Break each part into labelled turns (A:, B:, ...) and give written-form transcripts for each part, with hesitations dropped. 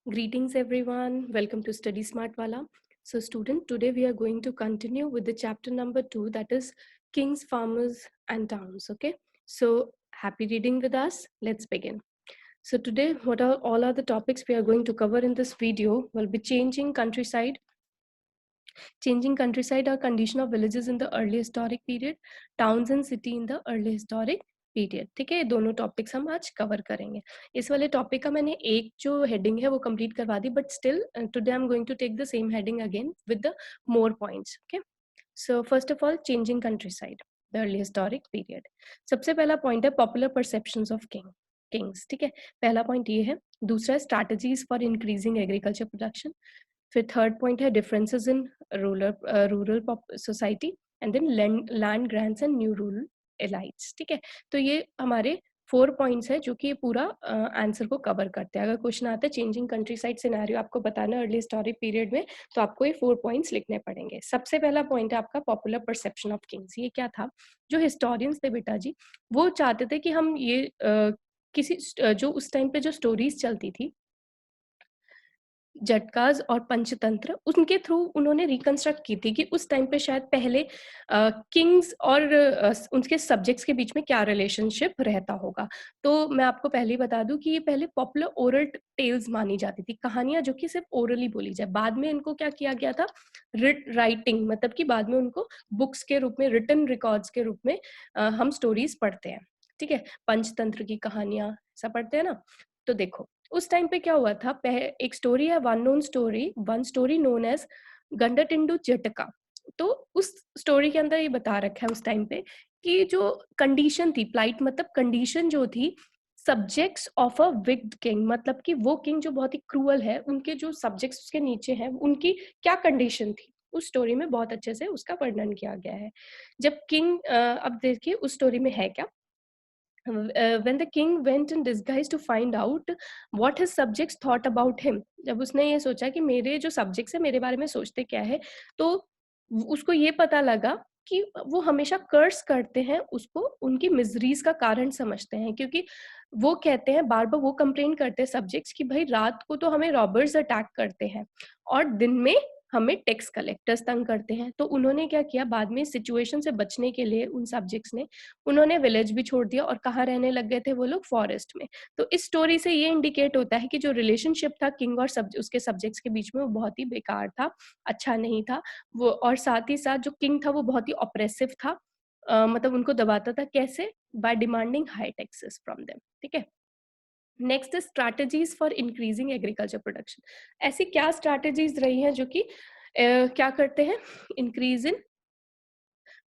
A: Greetings everyone, welcome to Study Smart Wala. So student, today we are going to continue with the chapter number 2, that is Kings, Farmers and Towns. Okay, so happy reading with us. Let's begin. So today what are all are the topics we are going to cover in this video will be changing countryside or condition of villages in the early historic period, towns and city in the early historic period. ठीक है, ये दोनों topics हम आज cover करेंगे. इस वाले topic का मैंने एक जो हेडिंग है वो कंप्लीट करवा दी, but still today I am going to take the same heading again with the more points. Okay, so first of all changing countryside the early historic period. सबसे पहला पॉइंट है पॉपुलर परसेप्शंस ऑफ किंग्स. ठीक है, पहला point ये है. दूसरा strategies for increasing agriculture production. फिर थर्ड पॉइंट है differences in rural society and then land grants and new rural elites. ठीक है, तो ये हमारे 4 पॉइंट्स है जो कि ये पूरा आंसर को कवर करते हैं. अगर क्वेश्चन आता है चेंजिंग कंट्री साइड सिनेरियो आपको बताना अर्ली हिस्टोरिक पीरियड में, तो आपको ये 4 पॉइंट्स लिखने पड़ेंगे. सबसे पहला पॉइंट है आपका पॉपुलर परसेप्शन ऑफ किंग्स. ये क्या था? जो हिस्टोरियंस थे बेटा जी, वो चाहते थे कि हम ये किसी जो उस टाइम पे जो स्टोरीज चलती थी जटकाज और पंचतंत्र, उनके थ्रू उन्होंने रिकंस्ट्रक्ट की थी कि उस टाइम पे शायद पहले किंग्स और उनके सब्जेक्ट्स के बीच में क्या रिलेशनशिप रहता होगा. तो मैं आपको पहले ही बता दूं कि ये पहले पॉपुलर ओरल टेल्स मानी जाती थी, कहानियां जो कि सिर्फ ओरली बोली जाए. बाद में इनको क्या किया गया था? राइटिंग, मतलब कि बाद में उनको बुक्स के रूप में, रिटन रिकॉर्ड्स के रूप में हम स्टोरीज पढ़ते हैं. ठीक है, पंचतंत्र की कहानियां ऐसा पढ़ते हैं ना. तो देखो उस टाइम पे क्या हुआ था, एक स्टोरी है वन स्टोरी नोन एज गंडरटिंडू जटका. तो उस स्टोरी के अंदर ये बता रखा है उस टाइम पे कि जो कंडीशन थी, प्लाइट मतलब कंडीशन जो थी subjects of a wicked king, मतलब कि वो किंग जो बहुत ही क्रूअल है, उनके जो सब्जेक्ट्स उसके नीचे हैं उनकी क्या कंडीशन थी, उस स्टोरी में बहुत अच्छे से उसका वर्णन किया गया है. जब किंग अब देखिए उस स्टोरी में है क्या. When the king went in disguise to find out what his subjects thought about him, जब उसने ये सोचा कि मेरे जो सब्जेक्ट्स है मेरे बारे में सोचते क्या है, तो उसको ये पता लगा कि वो हमेशा कर्स करते हैं उसको, उनकी मिजरीज का कारण समझते हैं. क्योंकि वो कहते हैं, बार बार वो कंप्लेन करते हैं सब्जेक्ट्स कि भाई रात को तो हमें रॉबर्स अटैक करते हैं और दिन में हमें टैक्स कलेक्टर्स तंग करते हैं. तो उन्होंने क्या किया, बाद में सिचुएशन से बचने के लिए उन सब्जेक्ट्स ने, उन्होंने विलेज भी छोड़ दिया और कहाँ रहने लग गए थे वो लोग? फॉरेस्ट में. तो इस स्टोरी से ये इंडिकेट होता है कि जो रिलेशनशिप था किंग और उसके सब्जेक्ट्स के बीच में वो बहुत ही बेकार था, अच्छा नहीं था वो. और साथ ही साथ जो किंग था वो बहुत ही ऑप्रेसिव था, मतलब उनको दबाता था. कैसे? By demanding high taxes from them. ठीक है, next strategies for increasing agriculture production. ऐसी क्या स्ट्रैटेजीज रही हैं जो कि क्या करते हैं? Increase in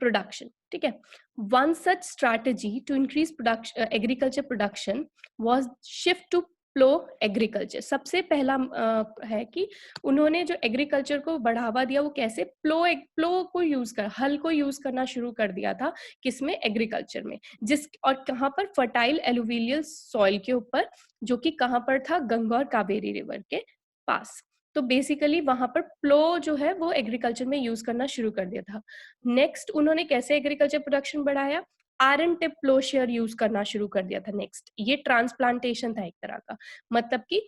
A: production. ठीक है, one such strategy to increase production agriculture production was shift to plough agriculture. सबसे पहला है कि उन्होंने जो एग्रीकल्चर को बढ़ावा दिया वो कैसे? प्लो को यूज कर, हल को यूज करना शुरू कर दिया था. किसमें? एग्रीकल्चर में. जिस और कहाँ पर? फर्टाइल एलुवियल सॉइल के ऊपर, जो कि कहाँ पर था? गंगा और कावेरी रिवर के पास. तो बेसिकली वहां पर प्लो जो है वो एग्रीकल्चर में यूज करना शुरू कर दिया था. नेक्स्ट उन्होंने कैसे एग्रीकल्चर प्रोडक्शन बढ़ाया? आयरन टिप प्लोशियर यूज करना शुरू कर दिया था. नेक्स्ट ये ट्रांसप्लांटेशन था एक तरह का, मतलब कि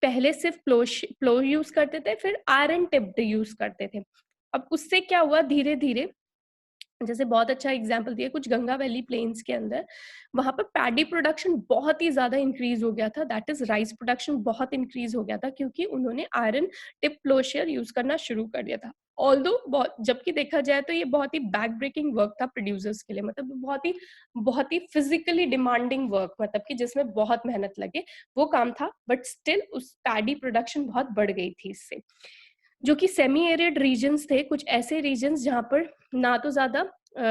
A: पहले सिर्फ प्लो यूज करते थे, फिर आयरन टिप यूज करते थे. अब उससे क्या हुआ, धीरे धीरे, जैसे बहुत अच्छा एग्जाम्पल दिया, कुछ गंगा वैली प्लेन्स के अंदर वहां पर पैडी प्रोडक्शन बहुत ही ज्यादा इंक्रीज हो गया था, दैट इज राइस प्रोडक्शन बहुत इंक्रीज हो गया था, क्योंकि उन्होंने आयरन टिप प्लोशियर यूज करना शुरू कर दिया था. ऑल्दो जबकि देखा जाए तो ये बहुत ही बैक ब्रेकिंग वर्क था प्रोड्यूसर्स के लिए, मतलब बहुत ही फिजिकली डिमांडिंग वर्क, मतलब कि जिसमें बहुत मेहनत लगे वो काम था. बट स्टिल उस पैडी प्रोडक्शन बहुत बढ़ गई थी इससे. जो कि सेमी एरिड रीजन्स थे, कुछ ऐसे रीजन्स जहाँ पर ना तो ज्यादा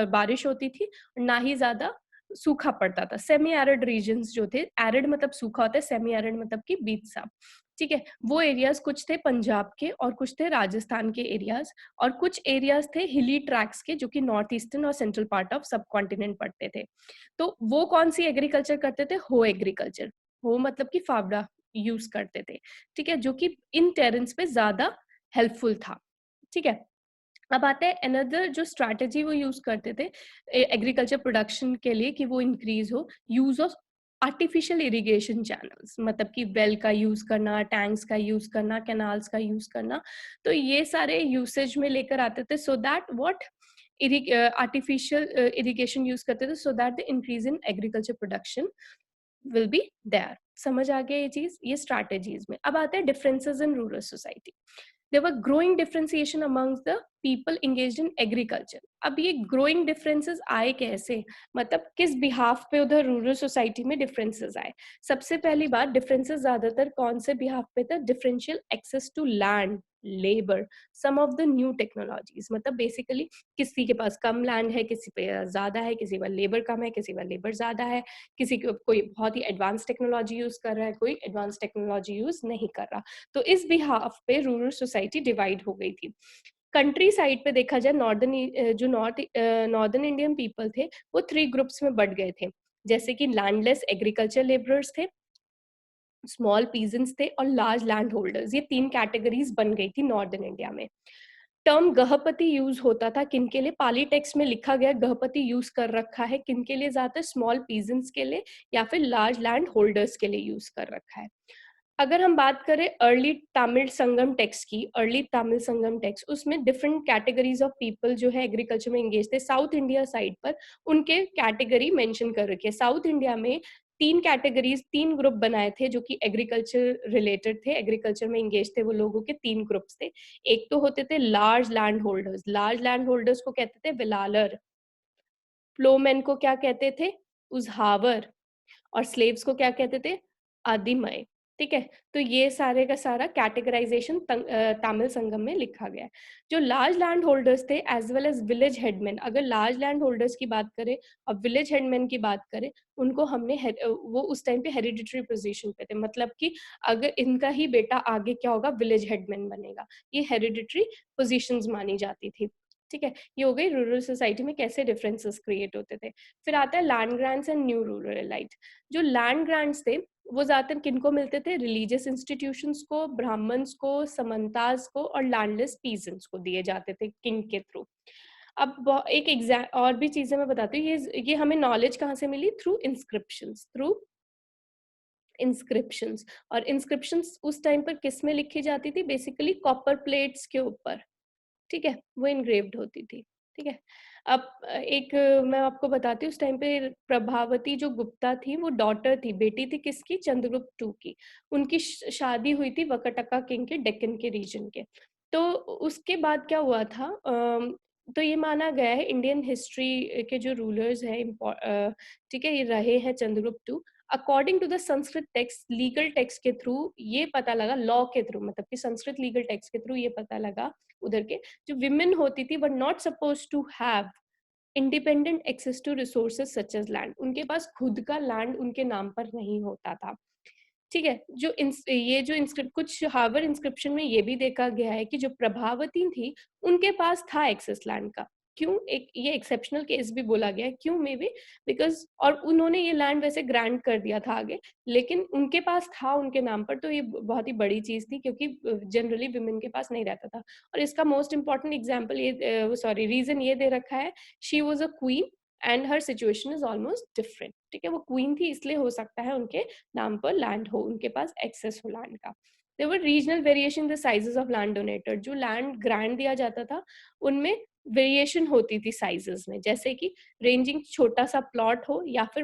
A: बारिश होती थी ना ही ज्यादा सूखा पड़ता था. सेमी एरिड रीजन्स जो थे, एरिड मतलब सूखा होता है, सेमी एरिड मतलब कि बीच सा. ठीक है, वो एरियाज कुछ थे पंजाब के और कुछ थे राजस्थान के एरियाज, और कुछ एरियाज थे हिली ट्रैक्स के जो कि नॉर्थ ईस्टर्न और सेंट्रल पार्ट ऑफ सब कॉन्टिनेंट पड़ते थे. तो वो कौन सी एग्रीकल्चर करते थे? हो एग्रीकल्चर. हो मतलब कि फावड़ा यूज करते थे. ठीक है, जो कि इन टेरेंस पे ज्यादा हेल्पफुल था. ठीक है, अब आते हैं अनदर जो स्ट्रैटेजी वो यूज करते थे एग्रीकल्चर प्रोडक्शन के लिए कि वो इंक्रीज हो, use of artificial irrigation channels, मतलब कि वेल का यूज़ करना, टैंक्स का यूज़ करना, कैनाल्स का यूज़ करना, तो ये सारे यूसेज में लेकर आते थे, so that what artificial irrigation use करते थे, so that the increase in agriculture production will be there. समझ आ गया ये चीज़, ये स्ट्रैटेजीज में। अब आते हैं differences in rural society. There were growing differentiation amongst the people engaged in agriculture. अब ये ग्रोइंग डिफरेंसेस आए कैसे, मतलब किस बिहाफ पे उधर रूरल सोसाइटी में डिफरेंसेस आए? सबसे पहली बात, डिफरेंसेस ज्यादातर कौन से बिहाफ पे था? Differential access to land, labour, some of the new technologies, मतलब बेसिकली किसी के पास कम लैंड है, किसी पे ज्यादा है, किसी पर लेबर कम है, किसी पर लेबर ज्यादा है, किसी को कोई बहुत ही एडवांस टेक्नोलॉजी यूज कर रहा है, कोई एडवांस टेक्नोलॉजी यूज नहीं कर रहा। तो इस बिहाफ पे रूरल सोसाइटी डिवाइड हो गई थी। कंट्री साइड पे देखा जाए, नॉर्दर्न इंडियन पीपल थे, वो 3 ग्रुप्स में बढ़ गए थे, जैसे कि लैंडलेस एग्रीकल्चर लेबरर्स थे, स्मॉल पीजेंट्स थे और लार्ज लैंड होल्डर्स। ये 3 कैटेगरीज बन गई थी नॉर्दर्न इंडिया में। टर्म गहपति यूज होता था किन के लिए? पाली टेक्स्ट में लिखा गया गहपति यूज कर रखा है किन के लिए? ज्यादातर स्मॉल पीजेंट्स के लिए या फिर लार्ज लैंड होल्डर्स के लिए यूज कर रखा है। अगर हम बात करें अर्ली तमिल संगम टेक्स्ट की, अर्ली तमिल संगम टेक्स्ट, उसमें डिफरेंट कैटेगरीज ऑफ पीपल जो है एग्रीकल्चर में एंगेज थे। साउथ इंडिया साइड पर उनके कैटेगरी मेंशन कर रखी है। साउथ इंडिया में 3 कैटेगरीज, 3 ग्रुप बनाए थे जो कि एग्रीकल्चर रिलेटेड थे, एग्रीकल्चर में एंगेज थे वो लोगों के 3 ग्रुप्स थे। एक तो होते थे large land holders, large land holders को कहते थे विलालर, फ्लोमैन को क्या कहते थे? उजहावर, और स्लेव्स को क्या कहते थे? आदिमय। ठीक है, तो ये सारे का सारा कैटेगराइजेशन तमिल संगम में लिखा गया है। जो लार्ज लैंड होल्डर्स थे as well as village headman, अगर लार्ज लैंड होल्डर्स की बात करें और विलेज हेडमैन की बात करें, उनको हमने वो उस टाइम पे हेरिडिटरी पोजीशन पे थे, मतलब कि अगर इनका ही बेटा आगे क्या होगा, विलेज हेडमैन बनेगा, ये हेरिडिटरी पोजीशंस मानी जाती थी। ठीक है, ये हो गई रूरल सोसाइटी में कैसे डिफरेंसेस क्रिएट होते थे। फिर आता है land grants and new rural elite. जो लैंड ग्रांट्स थे वो ज्यादातर किनको मिलते थे? रिलीजियस इंस्टीट्यूशंस को, ब्राह्मण्स को, समंताज को और लैंडलेस पीजेंट्स को दिए जाते थे किंग के थ्रू। अब एक एग्जाम और भी चीजें मैं बताती हूँ, ये हमें नॉलेज कहाँ से मिली? Through inscriptions, through inscriptions. और इंस्क्रिप्शंस उस टाइम पर किस में लिखी जाती थी? बेसिकली कॉपर प्लेट्स के ऊपर। ठीक है, वो इनग्रेव्ड होती थी। ठीक है, अब एक मैं आपको बताती हूँ, उस टाइम पे प्रभावती जो गुप्ता थी वो डॉटर थी, बेटी थी किसकी? चंद्रगुप्त टू की। उनकी शादी हुई थी वकटका किंग के, डेक्कन के रीजन के। तो उसके बाद क्या हुआ था, तो ये माना गया है इंडियन हिस्ट्री के जो रूलर्स हैं, ठीक है, ये रहे हैं Chandragupta two. According to the Sanskrit text, legal text के थ्रू ये पता लगा, लॉ के थ्रू, मतलब कि संस्कृत लीगल टेक्स्ट के थ्रू ये पता लगा उधर के जो विमेन होती थी were not suppose to have independent access to resources such as land. उनके पास खुद का लैंड उनके नाम पर नहीं होता था। ठीक है, ये जो इंस्क्रिप्ट, कुछ हावर इंस्क्रिप्शन में ये भी देखा गया है कि जो प्रभावती थी उनके पास था एक्सेस लैंड का। क्यों? एक ये एक्सेप्शनल केस भी बोला गया है, क्यों? मे बी बिकॉज, और उन्होंने ये लैंड वैसे ग्रांट कर दिया था आगे, लेकिन उनके पास था उनके नाम पर, तो ये बहुत ही बड़ी चीज थी क्योंकि जनरली विमेन के पास नहीं रहता था। और इसका मोस्ट इंपॉर्टेंट एग्जाम्पल ये, सॉरी, रीजन ये दे रखा है, she was a queen and her situation is almost different. ठीक है, वो क्वीन थी इसलिए हो सकता है उनके नाम पर लैंड हो, उनके पास एक्सेस हो लैंड का। There were regional variation the sizes of land donated. जो लैंड ग्रांट दिया जाता था उनमें वेरिएशन होती थी साइजेस में, जैसे कि रेंजिंग छोटा सा प्लॉट हो या फिर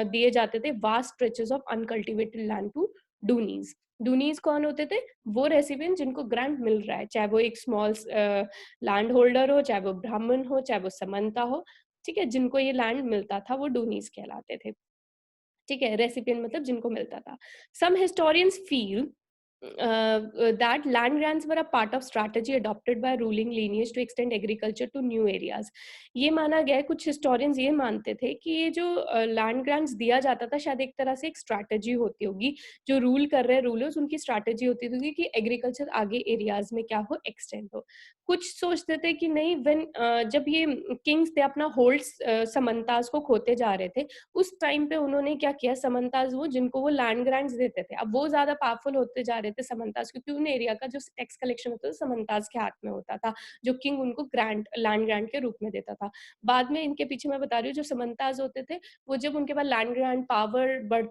A: दिए जाते थे vast stretches of uncultivated land to donees. Donees कौन होते थे? वो रेसिपिएंट जिनको ग्रांट मिल रहा है, चाहे वो एक स्मॉल लैंड होल्डर हो, चाहे वो ब्राह्मण हो, चाहे वो समंता हो। ठीक है, जिनको ये लैंड मिलता था वो डूनीज कहलाते थे। ठीक है, रेसिपिएंट मतलब जिनको मिलता था। Some historians feel that land grants were a part of strategy adopted by ruling lineage to extend agriculture to new areas। ये माना गया है, कुछ हिस्टोरियंस ये मानते थे कि ये जो लैंड ग्रांट्स दिया जाता था शायद एक तरह से एक स्ट्रैटेजी होती होगी, जो रूल कर रहे रूलर्स उनकी स्ट्रैटेजी होती होगी कि एग्रीकल्चर आगे एरियाज में क्या हो, एक्सटेंड हो। कुछ सोचते थे कि नहीं, जब ये किंग्स थे अपना होल्ड समंताज को खोते जा रहे थे, उस टाइम पे उन्होंने क्या किया, समंताज वो जिनको वो लैंड ग्रांट्स देते थे, अब वो ज्यादा पावरफुल होते जा रहे रहे थे समंताज, क्योंकि उन एरिया का जो टैक्स कलेक्शन होता था समंताज के हाथ में होता था, जो किंग उनको ग्रांट लैंड ग्रांट के रूप में देता था। बाद में इनके पीछे मैं बता रही हूँ जो समंताज होते थे, वो जब उनके पास लैंड ग्रांट पावर बढ़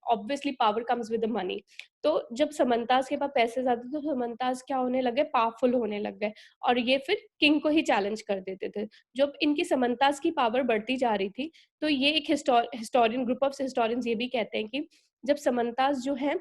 A: obviously power comes with the money, तो जब समंताज के पास पैसे ज्यादा तो समंताज क्या होने लगे, पावरफुल होने लग गए, और ये फिर किंग को ही चैलेंज कर देते थे। जब इनकी समंताज की पावर बढ़ती जा रही थी, तो ये एक हिस्टोरियन ग्रुप ऑफ हिस्टोरियंस ये भी कहते हैं कि जब समंताज जो है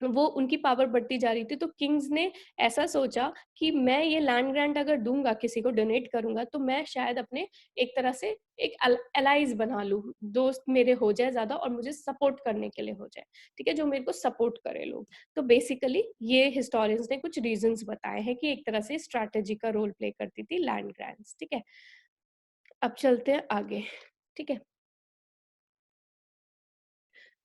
A: वो उनकी पावर बढ़ती जा रही थी, तो किंग्स ने ऐसा सोचा कि मैं ये लैंड ग्रांट अगर दूंगा, किसी को डोनेट करूंगा, तो मैं शायद अपने एक तरह से एक एलाइज बना लूं, दोस्त मेरे हो जाए ज्यादा और मुझे सपोर्ट करने के लिए हो जाए, ठीक है, जो मेरे को सपोर्ट करे लोग। तो बेसिकली ये हिस्टोरियंस ने कुछ रीजंस बताए हैं कि एक तरह से स्ट्रैटेजी का रोल प्ले करती थी लैंड ग्रांट्स, ठीक है। अब चलते हैं आगे, ठीक है।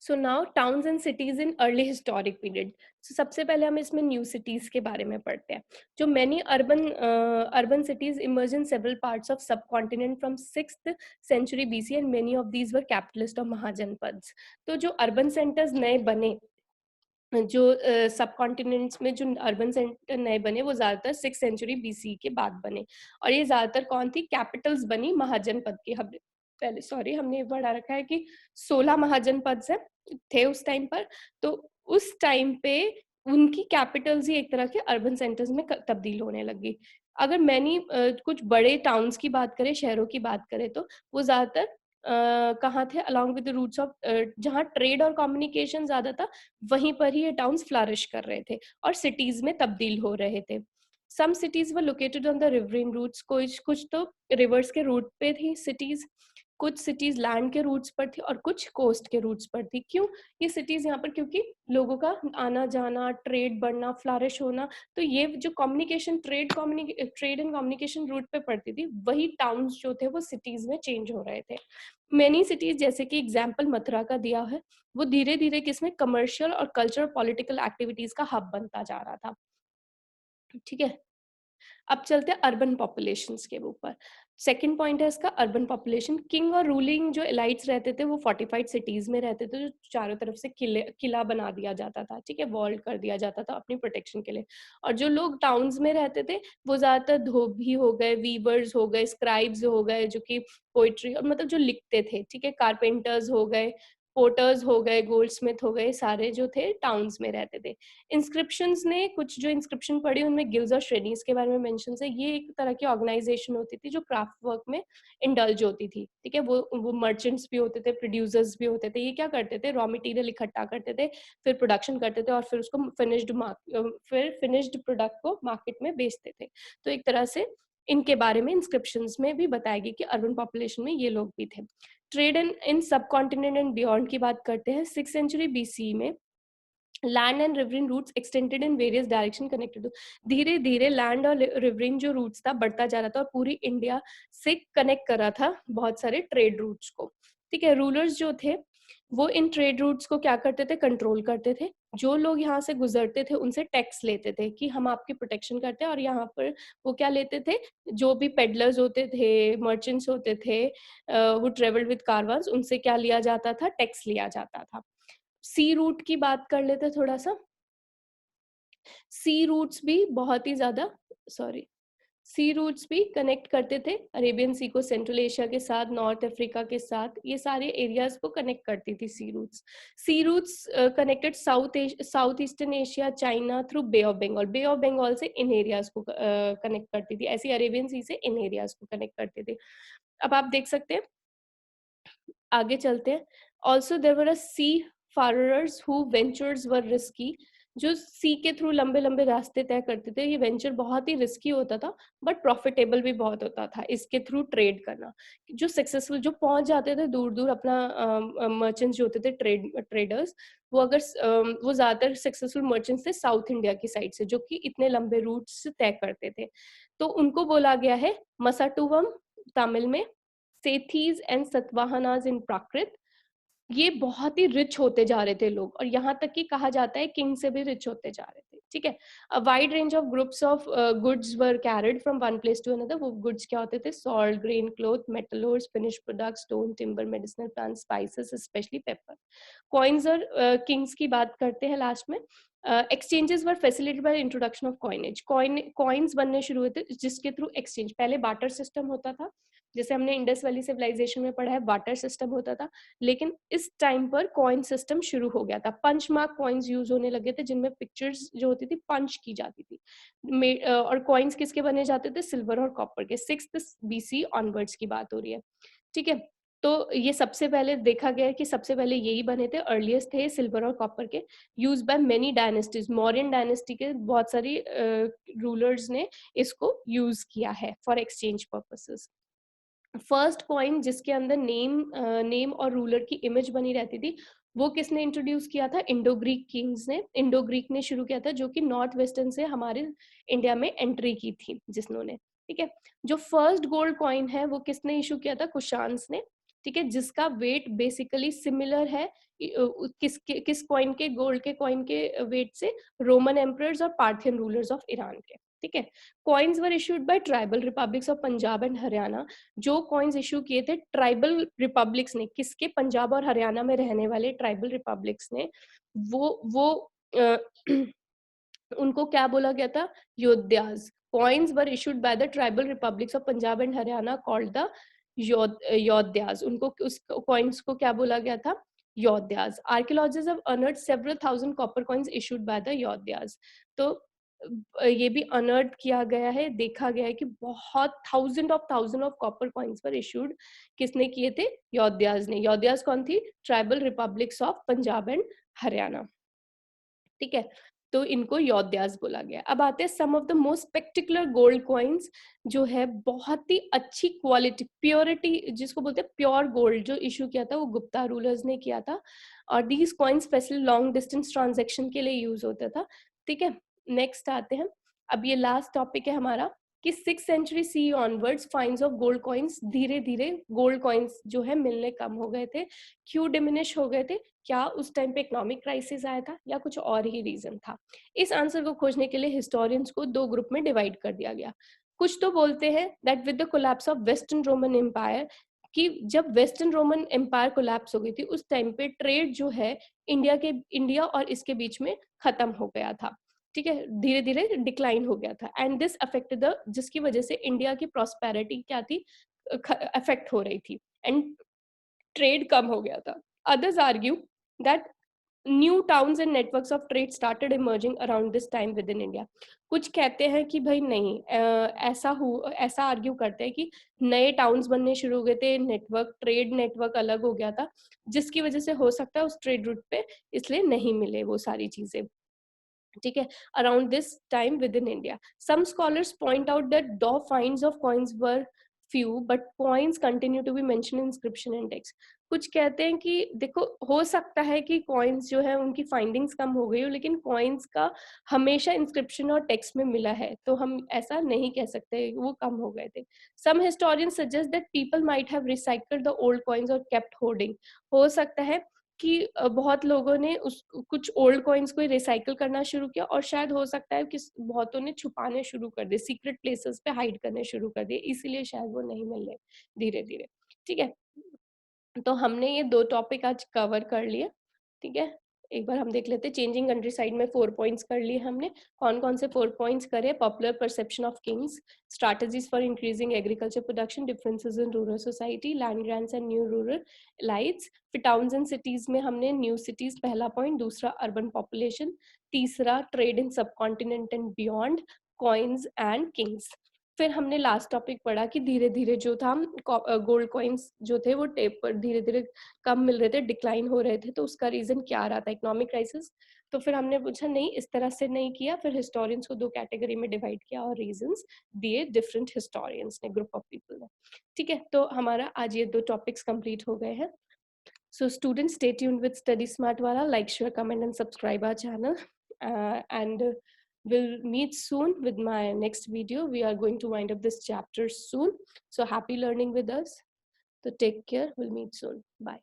A: So now towns and cities in early historic period. So सबसे पहले हम इसमें न्यू सिटीज के बारे में पढ़ते हैं। जो many urban cities emerge in several parts of subcontinent from 6th century BC and many of these were capitalist और महाजनपद्स। तो जो अर्बन सेंटर्स नए बने, जो सब कॉन्टिनेंट्स में जो अर्बन सेंटर नए बने, वो ज्यादातर 6th century BC के बाद बने, और ये ज्यादातर कौन थी, कैपिटल्स बनी महाजनपद की। हम पहले सॉरी हमने पढ़ा रखा है कि 16 महाजनपद से थे उस टाइम पर, तो उस टाइम पे उनकी कैपिटल्स ही एक तरह के अर्बन सेंटर्स में तब्दील होने लगी। अगर मैनी कुछ बड़े टाउन्स की बात करें, शहरों की बात करें, तो वो ज्यादातर कहाँ थे, along with the routes of, जहाँ ट्रेड और कम्युनिकेशन ज्यादा था, वहीं पर ही ये टाउन्स फ्लरिश कर रहे थे और सिटीज में तब्दील हो रहे थे। Some cities were located on the riverine routes, कुछ तो रिवर्स के रूट पे थी सिटीज, कुछ सिटीज लैंड के रूट्स पर थी और कुछ कोस्ट के रूट्स पर थी। क्यों ये सिटीज यहाँ पर, क्योंकि लोगों का आना जाना, ट्रेड बढ़ना, फ्लरिश होना, तो ये जो communication trade and communication route पे पड़ती थी, वही टाउन्स जो थे वो सिटीज में चेंज हो रहे थे। मेनी सिटीज, जैसे कि एग्जाम्पल मथुरा का दिया है, वो धीरे धीरे किसमें, कमर्शियल और कल्चरल पॉलिटिकल एक्टिविटीज का हब बनता जा रहा था, ठीक है। अब चलते हैं अर्बन पॉपुलेशंस के ऊपर। सेकंड पॉइंट है इसका अर्बन पॉपुलेशन। किंग और रूलिंग जो एलाइट्स रहते थे वो फोर्टिफाइड सिटीज में रहते थे, जो चारों तरफ से किला बना दिया जाता था, ठीक है, वॉल कर दिया जाता था अपनी प्रोटेक्शन के लिए। और जो लोग टाउन्स में रहते थे वो ज्यादातर धोबी हो गए, वीवर्स हो गए, स्क्राइब्स हो गए, जो कि पोइट्री और मतलब जो लिखते थे, ठीक है, कारपेंटर्स हो गए, पोर्टर्स हो गए, गोल्डस्मिथ हो गए, सारे जो थे टाउन्स में रहते थे। इंस्क्रिप्शंस ने कुछ जो इंस्क्रिप्शन पढ़ी उनमें गिल्ड्स और श्रेणीज के बारे में मेंशन है। ये एक तरह की ऑर्गेनाइजेशन होती थी जो क्राफ्ट वर्क में इंडल्ज होती थी, ठीक है। वो मर्चेंट्स भी होते थे, प्रोड्यूसर्स भी होते थे। ये क्या करते थे, रॉ मटेरियल इकट्ठा करते थे, फिर प्रोडक्शन करते थे और फिर उसको फिनिश्ड प्रोडक्ट को मार्केट में बेचते थे। तो एक तरह से इनके बारे में इंस्क्रिप्शंस में भी बताएगी कि अर्बन पॉपुलेशन में ये लोग भी थे। ट्रेड इन सब कॉन्टिनेंट एंड बियॉन्ड की बात करते हैं। 6th century BC में land and riverine routes extended in various direction connected. धीरे धीरे लैंड और रिवरिंग जो रूट्स था बढ़ता जा रहा था और पूरी इंडिया से कनेक्ट कर रहा था बहुत सारे ट्रेड रूट्स को, ठीक है। रूलर्स जो थे वो इन ट्रेड रूट्स को क्या करते थे, कंट्रोल करते थे। जो लोग यहाँ से गुजरते थे उनसे टैक्स लेते थे कि हम आपकी प्रोटेक्शन करते हैं, और यहाँ पर वो क्या लेते थे, जो भी पेडलर्स होते थे, मर्चेंट्स होते थे, वो ट्रेवल्ड विद कारवांस, उनसे क्या लिया जाता था, टैक्स लिया जाता था। सी रूट की बात कर लेते थोड़ा सा। सी रूट्स भी बहुत ही ज्यादा, सॉरी, सी रूट्स भी कनेक्ट करते थे अरेबियन सी को सेंट्रल एशिया के साथ, नॉर्थ अफ्रीका के साथ, ये सारे एरियाज को कनेक्ट करती थी sea routes. Sea routes connected south eastern Asia, China through Bay of Bengal. Bay of Bengal से इन एरियाज को कनेक्ट करती थी, ऐसी अरेबियन सी से इन एरियाज को कनेक्ट करती थी। अब आप देख सकते हैं, आगे चलते हैं। Also there were a seafarers who ventures were risky. जो सी के थ्रू लंबे लंबे रास्ते तय करते थे, ये वेंचर बहुत ही रिस्की होता था बट प्रॉफिटेबल भी बहुत होता था इसके थ्रू ट्रेड करना। जो सक्सेसफुल, जो पहुंच जाते थे दूर दूर, अपना मर्चेंट्स जो होते थे, ट्रेडर्स, वो अगर वो ज्यादातर सक्सेसफुल मर्चेंट्स थे साउथ इंडिया की साइड से, जो कि इतने लंबे रूट्स तय करते थे। तो उनको बोला गया है मसाटुवम तमिल में, सेथीज एंड सतवाहनाज इन प्राकृत। ये बहुत ही रिच होते जा रहे थे लोग, और यहाँ तक कि कहा जाता है किंग से भी रिच होते जा रहे थे। ठीक है। A wide range of groups of goods were carried from one place to another. वो गुड्स क्या होते थे? Salt, grain, cloth, metal ores, finished products, stone, timber, medicinal plants, spices, specially pepper. Coins और किंग्स की बात करते हैं last में। Exchanges were facilitated by introduction of coinage. Coins बनने शुरू हुए थे जिसके थ्रू एक्सचेंज, पहले बार्टर सिस्टम होता था, जैसे हमने इंडस वैली सिविलाइजेशन में पढ़ा है, बार्टर सिस्टम होता था, लेकिन इस टाइम पर कॉइन सिस्टम शुरू हो गया था। पंच मार्क कॉइन्स यूज होने लगे थे जिनमें पिक्चर्स जो होती थी पंच की जाती थी। और कॉइन्स किसके बने जाते थे? सिल्वर और कॉपर के। 6th BC ऑनवर्ड्स की बात हो रही है, ठीक है। तो ये सबसे पहले देखा गया है कि सबसे पहले यही बने थे, अर्लीस्ट थे सिल्वर और कॉपर के, use by many dynasties. Mauryan dynasty के बहुत सारी रूलर्स ने इसको यूज किया है for exchange purposes. First coin जिसके अंदर नेम और रूलर की इमेज बनी रहती थी, वो किसने इंट्रोड्यूस किया था? इंडो ग्रीक किंग्स ने। इंडो ग्रीक ने शुरू किया था, जो कि नॉर्थ वेस्टर्न से हमारे इंडिया में एंट्री की थी जिन्होंने, ठीक है। जो फर्स्ट गोल्ड कॉइन है वो किसने इशू किया था? कुशान्स ने, ठीक है, जिसका वेट बेसिकली सिमिलर है किस कॉइन के, गोल्ड के कॉइन के वेट से? रोमन एम्परर्स और पार्थियन रूलर्स ऑफ ईरान के, ठीक है। Coins were issued bye tribal republics of Punjab and Haryana. जो कॉइन्स इशू किए थे ट्राइबल रिपब्लिक्स ने, किसके? पंजाब और हरियाणा में रहने वाले ट्राइबल रिपब्लिक्स ने। वो अ, उनको क्या बोला गया था? Yaudheyas. Coins were issued by the tribal republics of Punjab and Haryana called the Yaudheyas. उनको उस कॉइन्स को क्या बोला गया था? Yaudheyas. Archaeologist have unearthed several thousand copper coins issued by the Yaudheyas. तो ये भी अनअर्थ किया गया है, देखा गया है कि बहुत थाउजेंड ऑफ कॉपर कॉइन्स पर इशूड किसने किए थे? योद्धाज ने। योद्धाज कौन थी? Tribal republics of Punjab and Haryana, ठीक है। तो इनको योद्धाज बोला गया। अब आते हैं some of the most spectacular gold coins, जो है बहुत ही अच्छी क्वालिटी, प्योरिटी जिसको बोलते हैं प्योर गोल्ड, जो इशू किया था वो गुप्ता रूलर्स ने किया था। और these coins specially long distance transaction के लिए यूज होता था, ठीक है। नेक्स्ट आते हैं, अब ये लास्ट टॉपिक है हमारा कि 6th century CE onwards finds of gold coins, धीरे धीरे गोल्ड कॉइन्स जो है मिलने कम हो गए थे। क्यों डिमिनिश हो गए थे? क्या उस टाइम पे इकोनॉमिक क्राइसिस आया था या कुछ और ही रीजन था? इस आंसर को खोजने के लिए हिस्टोरियंस को दो ग्रुप में डिवाइड कर दिया गया। कुछ तो बोलते हैं that with the collapse of western Roman empire, कि जब वेस्टर्न रोमन एम्पायर कोलैप्स हो गई थी उस टाइम पे ट्रेड जो है इंडिया और इसके बीच में खत्म हो गया था, ठीक है, धीरे धीरे डिक्लाइन हो गया था। एंड दिस अफेक्टेड द, जिसकी वजह से इंडिया की प्रॉस्पेरिटी क्या थी? अफेक्ट हो रही थी एंड ट्रेड कम हो गया था। Others argue that new towns and networks of trade started emerging around this time within India. कुछ कहते हैं कि भाई नहीं, ऐसा आर्ग्यू करते हैं कि नए टाउन्स बनने शुरू हो गए थे, नेटवर्क, ट्रेड नेटवर्क अलग हो गया था, जिसकी वजह से हो सकता है उस ट्रेड रूट पे इसलिए नहीं मिले वो सारी चीजें, ठीक है, around this time within India. Some scholars point out that though finds of coins were few but coins continue to be mentioned in inscription and text. कुछ कहते हैं कि देखो हो सकता है कि कॉइन्स जो है उनकी फाइंडिंग्स कम हो गई हो, लेकिन कॉइन्स का हमेशा इंस्क्रिप्शन और टेक्स्ट में मिला है, तो हम ऐसा नहीं कह सकते वो कम हो गए थे। Some historians suggest that people might have recycled the old coins और केप्ट होर्डिंग। हो सकता है कि बहुत लोगों ने उस कुछ ओल्ड कॉइन्स को रिसाइकल करना शुरू किया, और शायद हो सकता है कि बहुतों ने छुपाने शुरू कर दिए, सीक्रेट प्लेसेस पे हाइड करने शुरू कर दिए, इसीलिए शायद वो नहीं मिल रहे धीरे धीरे, ठीक है। तो हमने ये दो टॉपिक आज कवर कर लिए, ठीक है। एक बार हम देख लेते हैं, चेंजिंग कंट्री साइड में 4 पॉइंट्स कर लिए हमने। कौन कौन से 4 पॉइंट्स करे? Popular perception of Kings, strategies for increasing agriculture production, differences in rural society, land grants and new rural lights. फिर टाउन्स एंड सिटीज में हमने न्यू सिटीज पहला पॉइंट, दूसरा अर्बन पॉपुलेशन, तीसरा ट्रेड इन सब continent and beyond, coins and Kings. फिर हमने last topic पढ़ा कि धीरे धीरे जो था गोल्ड कॉइन्स जो थे वो टेपर धीरे धीरे कम मिल रहे थे, डिक्लाइन हो रहे थे, तो उसका रीजन क्या रहा था? Economic crisis. तो फिर हमने पूछा नहीं, इस तरह से नहीं किया, फिर हिस्टोरियंस को दो कैटेगरी में डिवाइड किया और रीजंस दिए डिफरेंट हिस्टोरियंस ने, ग्रुप ऑफ पीपल ने, ठीक है। तो हमारा आज ये दो टॉपिक्स कंप्लीट हो गए हैं। So students, stay tuned with Study Smart Wala. Like, share, comment, and subscribe our channel. And we'll meet soon with my next video. We are going to wind up this chapter soon. So happy learning with us. So take care. We'll meet soon. Bye.